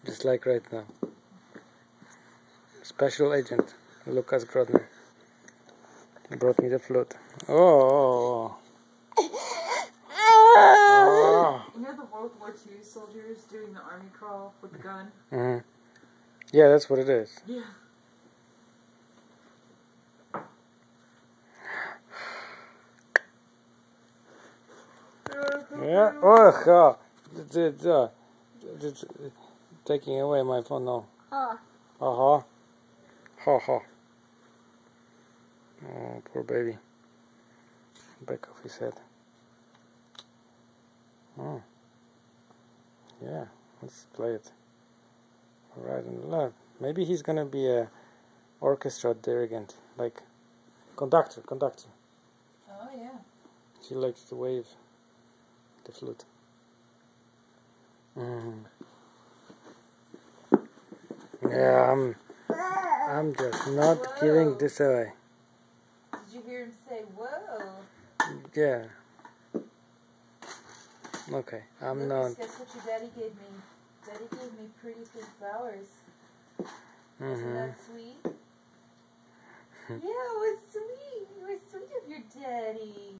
just like right now. Special agent Lucas Grodny brought me the flute. Oh. You know the World War II soldiers doing the army crawl with the gun? Mm-hmm. Yeah, that's what it is. Yeah. Yeah. Oh, taking away my phone now. Ha ha. Oh, poor baby. Back of his head. Oh. Yeah, let's play it. Right and left. Maybe he's gonna be a orchestra dirigent, like conductor. Oh yeah. He likes to wave the flute. Yeah, I'm just not giving this away. Did you hear him say, whoa? Yeah. Okay, I'm not. Guess what your daddy gave me? Daddy gave me pretty pink flowers. Isn't that sweet? Yeah, it was sweet. It was sweet of your daddy.